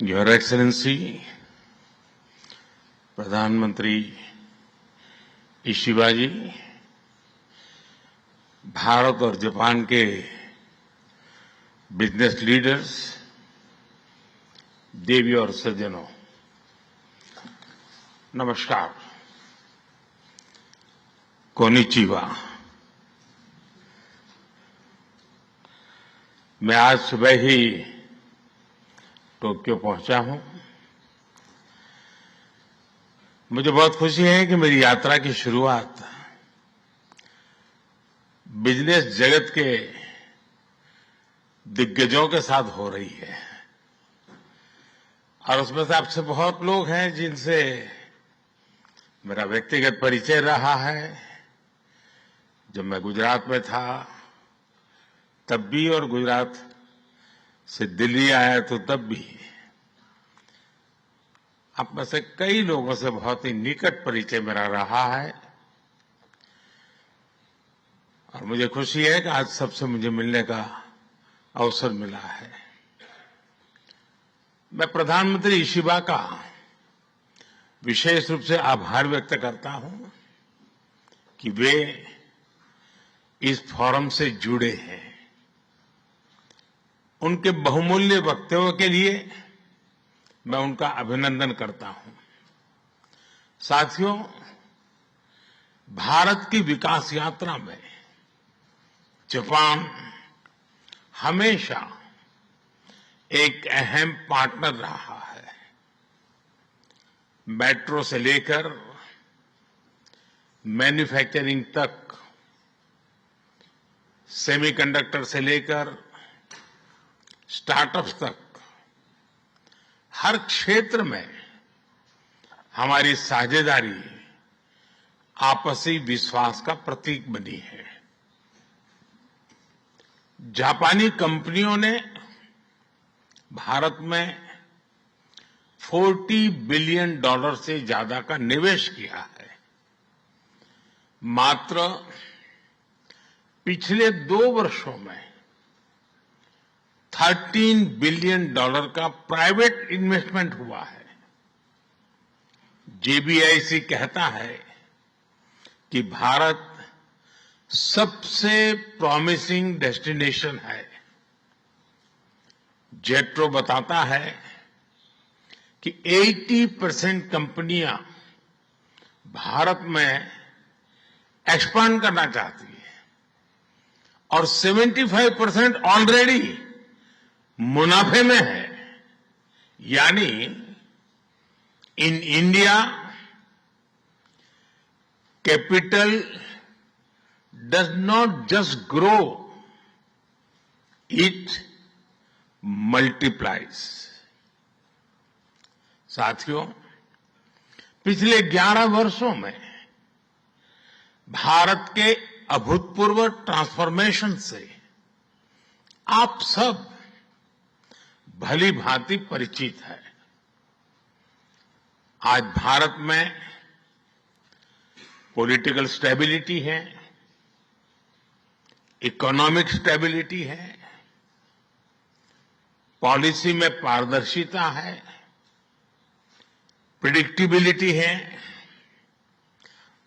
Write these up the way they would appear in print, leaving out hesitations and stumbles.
Your excellency प्रधानमंत्री Ishiba जी, भारत और Japan के बिजनेस लीडर्स, देवी और सज्जनों, नमस्कार। कोनिचिवा। मैं आज सुबह ही टोक्यो पहुंचा हूं। मुझे बहुत खुशी है कि मेरी यात्रा की शुरुआत बिजनेस जगत के दिग्गजों के साथ हो रही है और उसमें से आपसे बहुत लोग हैं जिनसे मेरा व्यक्तिगत परिचय रहा है। जब मैं गुजरात में था तब भी, और गुजरात से दिल्ली आया तो तब भी आप में से कई लोगों से बहुत ही निकट परिचय मेरा रहा है और मुझे खुशी है कि आज सबसे मुझे मिलने का अवसर मिला है। मैं प्रधानमंत्री इशिबा का विशेष रूप से आभार व्यक्त करता हूं कि वे इस फोरम से जुड़े हैं। उनके बहुमूल्य वक्तव्य के लिए मैं उनका अभिनंदन करता हूं। साथियों, भारत की विकास यात्रा में जापान हमेशा एक अहम पार्टनर रहा है। मेट्रो से लेकर मैन्युफैक्चरिंग तक, सेमीकंडक्टर से लेकर स्टार्टअप्स तक, हर क्षेत्र में हमारी साझेदारी आपसी विश्वास का प्रतीक बनी है। जापानी कंपनियों ने भारत में $40 बिलियन से ज्यादा का निवेश किया है। मात्र पिछले 2 वर्षों में $13 बिलियन का प्राइवेट इन्वेस्टमेंट हुआ है। जेबीआईसी कहता है कि भारत सबसे प्रॉमिसिंग डेस्टिनेशन है। जेट्रो बताता है कि 80% कंपनियां भारत में एक्सपांड करना चाहती है और 75% ऑलरेडी मुनाफे में है। यानी in India capital does not just grow, it multiplies. साथियों, पिछले 11 वर्षों में भारत के अभूतपूर्व ट्रांसफॉर्मेशन से आप सब भली भांति परिचित है। आज भारत में पॉलिटिकल स्टेबिलिटी है, इकोनॉमिक स्टेबिलिटी है, पॉलिसी में पारदर्शिता है, प्रेडिक्टेबिलिटी है।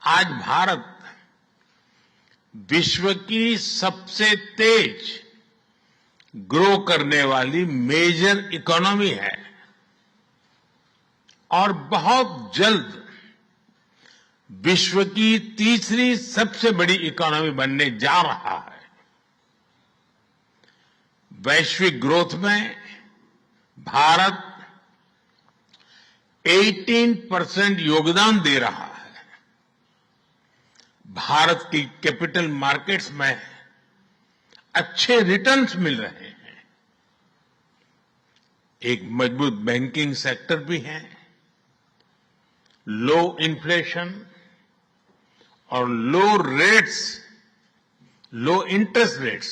आज भारत विश्व की सबसे तेज ग्रो करने वाली मेजर इकोनॉमी है और बहुत जल्द विश्व की तीसरी सबसे बड़ी इकोनॉमी बनने जा रहा है। वैश्विक ग्रोथ में भारत 18% योगदान दे रहा है। भारत की कैपिटल मार्केट्स में अच्छे रिटर्न्स मिल रहे हैं। एक मजबूत बैंकिंग सेक्टर भी है। लो इन्फ्लेशन और लो इंटरेस्ट रेट्स,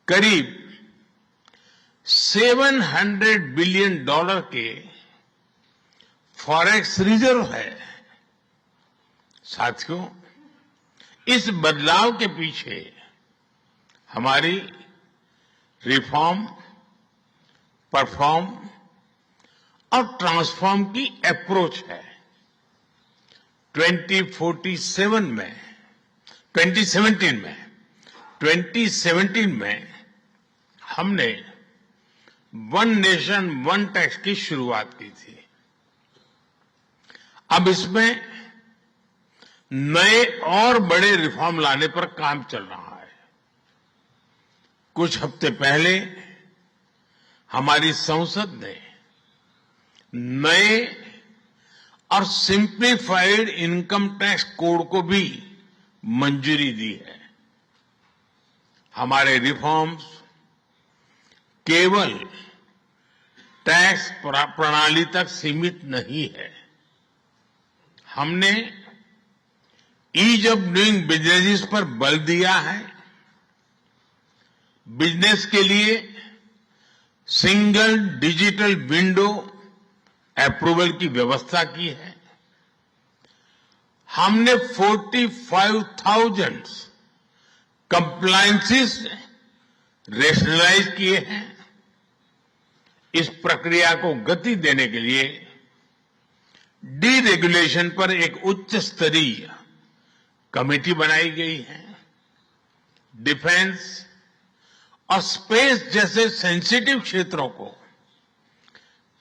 करीब $700 बिलियन के फॉरेक्स रिजर्व है। साथियों, इस बदलाव के पीछे हमारी रिफॉर्म, परफॉर्म और ट्रांसफॉर्म की अप्रोच है। 2017 में हमने वन नेशन वन टैक्स की शुरुआत की थी। अब इसमें नए और बड़े रिफॉर्म लाने पर काम चल रहा है। कुछ हफ्ते पहले हमारी संसद ने नए और सिंप्लीफाइड इनकम टैक्स कोड को भी मंजूरी दी है। हमारे रिफॉर्म्स केवल टैक्स प्रणाली तक सीमित नहीं है। हमने ईज ऑफ डूइंग बिजनेस पर बल दिया है। बिजनेस के लिए सिंगल डिजिटल विंडो अप्रूवल की व्यवस्था की है। हमने 45,000 कंप्लायंसेस रेशनलाइज किए हैं। इस प्रक्रिया को गति देने के लिए डीरेगुलेशन पर एक उच्च स्तरीय कमेटी बनाई गई है। डिफेंस और स्पेस जैसे सेंसिटिव क्षेत्रों को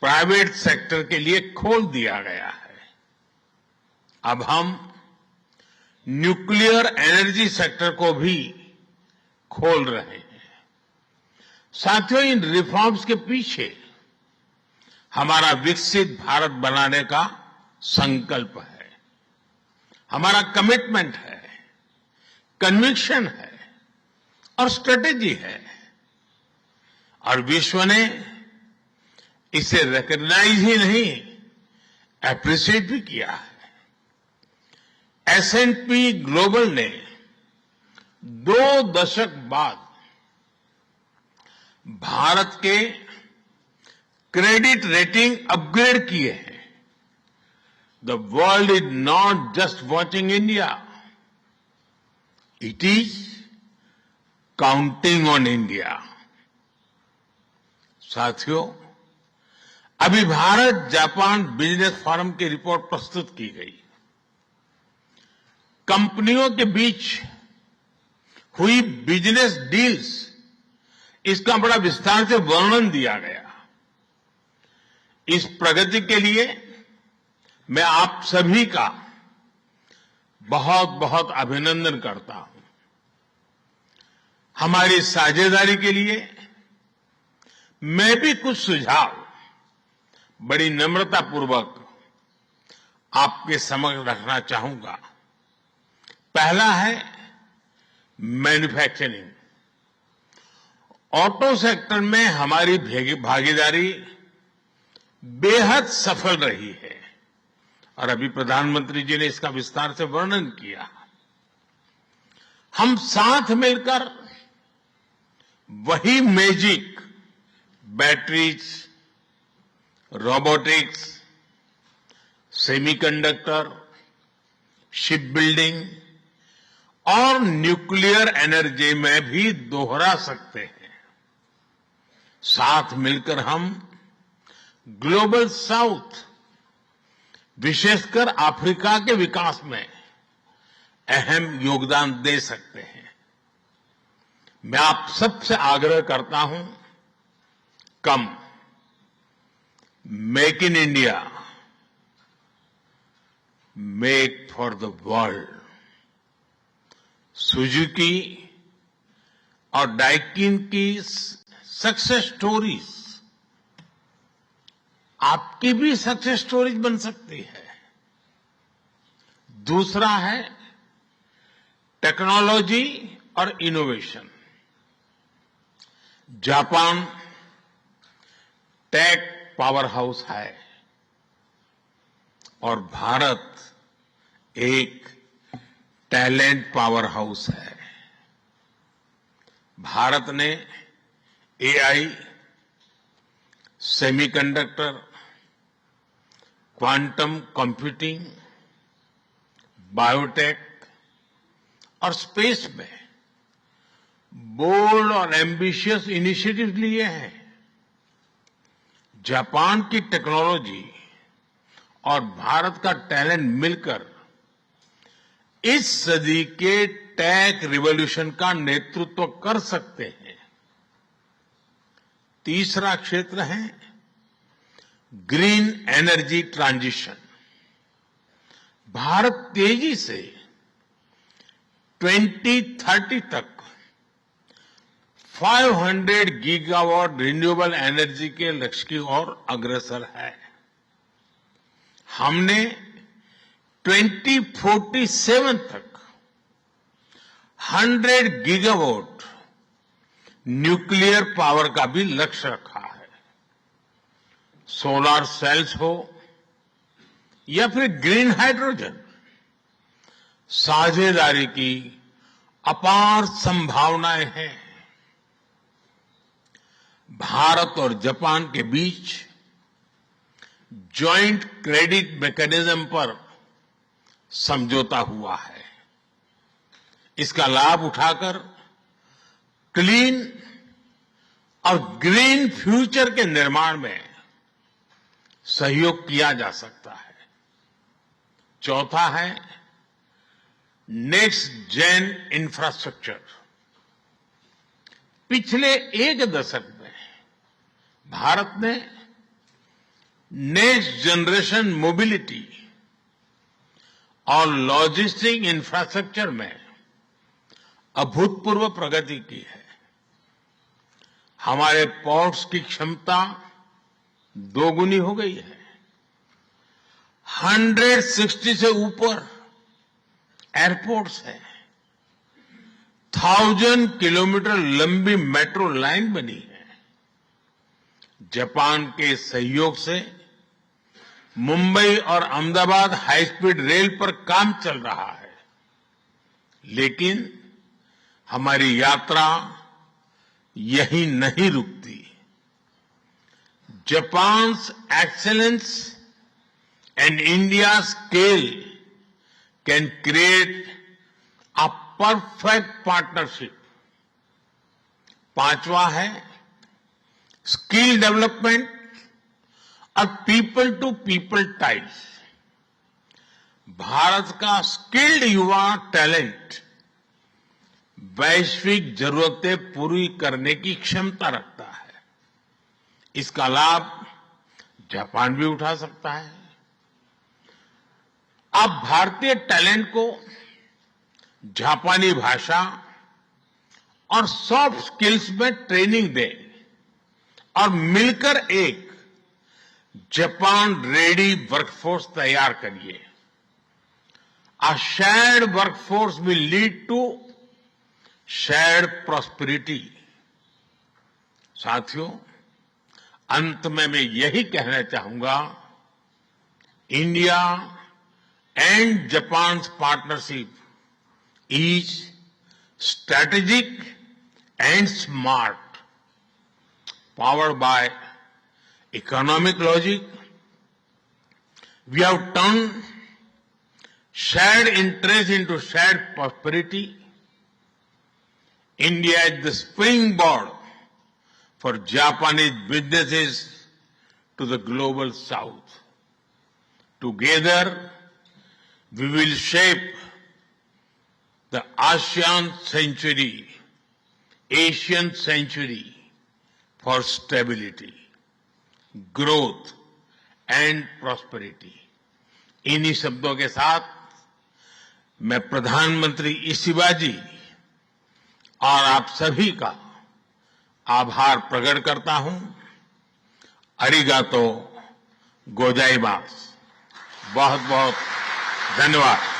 प्राइवेट सेक्टर के लिए खोल दिया गया है। अब हम न्यूक्लियर एनर्जी सेक्टर को भी खोल रहे हैं। साथियों, इन रिफॉर्म्स के पीछे हमारा विकसित भारत बनाने का संकल्प है, हमारा कमिटमेंट है, कन्विक्शन है और स्ट्रेटेजी है। और विश्व ने इसे रिकॉग्नाइज ही नहीं, एप्रिशिएट भी किया है। S&P ग्लोबल ने 2 दशक बाद भारत के क्रेडिट रेटिंग अपग्रेड किए हैं। The world is not just watching India, it is counting on India. साथियों, अभी भारत जापान बिजनेस फोरम की रिपोर्ट प्रस्तुत की गई। कंपनियों के बीच हुई बिजनेस डील्स, इसका बड़ा विस्तार से वर्णन दिया गया। इस प्रगति के लिए मैं आप सभी का बहुत बहुत अभिनंदन करता हूं। हमारी साझेदारी के लिए मैं भी कुछ सुझाव बड़ी नम्रतापूर्वक आपके समक्ष रखना चाहूंगा। पहला है मैन्युफैक्चरिंग। ऑटो सेक्टर में हमारी भागीदारी बेहद सफल रही है और अभी प्रधानमंत्री जी ने इसका विस्तार से वर्णन किया। हम साथ मिलकर वही magic batteries, robotics, semiconductor, ship building और न्यूक्लियर एनर्जी में भी दोहरा सकते हैं। साथ मिलकर हम ग्लोबल साउथ, विशेषकर अफ्रीका के विकास में अहम योगदान दे सकते हैं। मैं आप सबसे आग्रह करता हूं, कम make in India, make for the world. Suzuki और डाइकिन की सक्सेस स्टोरीज आपकी भी सक्सेस स्टोरीज बन सकती है। दूसरा है टेक्नोलॉजी और innovation. Japan tech power house है और भारत एक टैलेंट पावर हाउस है। भारत ने AI, semiconductor, quantum computing, biotech और स्पेस में बोल्ड और एम्बिशियस इनिशिएटिव लिए हैं। जापान की टेक्नोलॉजी और भारत का टैलेंट मिलकर इस सदी के टेक रिवॉल्यूशन का नेतृत्व कर सकते हैं। तीसरा क्षेत्र है ग्रीन एनर्जी ट्रांजिशन। भारत तेजी से 2030 तक 500 गीगावाट रिन्यूएबल एनर्जी के लक्ष्य की ओर अग्रसर है। हमने 2047 तक 100 गीगावाट न्यूक्लियर पावर का भी लक्ष्य रखा है। सोलर सेल्स हो या फिर ग्रीन हाइड्रोजन, साझेदारी की अपार संभावनाएं हैं। भारत और जापान के बीच जॉइंट क्रेडिट मैकेनिज्म पर समझौता हुआ है। इसका लाभ उठाकर क्लीन और ग्रीन फ्यूचर के निर्माण में सहयोग किया जा सकता है। चौथा है नेक्स्ट जेन इंफ्रास्ट्रक्चर। पिछले एक दशक में भारत ने नेक्स्ट जनरेशन मोबिलिटी और लॉजिस्टिक इंफ्रास्ट्रक्चर में अभूतपूर्व प्रगति की है। हमारे पोर्ट्स की क्षमता दोगुनी हो गई है। 160 से ऊपर एयरपोर्ट्स हैं। 1000 किलोमीटर लंबी मेट्रो लाइन बनी है। जापान के सहयोग से मुंबई और अहमदाबाद हाई स्पीड रेल पर काम चल रहा है। लेकिन हमारी यात्रा यहीं नहीं रुकती। Japan's excellence and India scale can create a perfect partnership। पांचवा है स्किल डेवलपमेंट और people to people ties. Bharat का स्किल्ड युवा टैलेंट वैश्विक जरूरतें पूरी करने की क्षमता रखता है। इसका लाभ जापान भी उठा सकता है। आप भारतीय टैलेंट को जापानी भाषा और सॉफ्ट स्किल्स में ट्रेनिंग दें और मिलकर एक जापान रेडी वर्कफोर्स तैयार करिए। A shared workforce will lead to shared prosperity। साथियों, अंत में मैं यही कहना चाहूंगा, India and Japan's partnership is strategic and smart, powered by economic logic. We have turned shared interest into shared prosperity. India is the springboard for Japanese businesses to the global south. Together, we will shape the ASEAN century, Asian century for stability, growth and prosperity। इन्हीं शब्दों के साथ मैं प्रधानमंत्री Ishiba जी और आप सभी का आभार प्रकट करता हूं। अरिगातो गोजाइमास। बहुत बहुत धन्यवाद।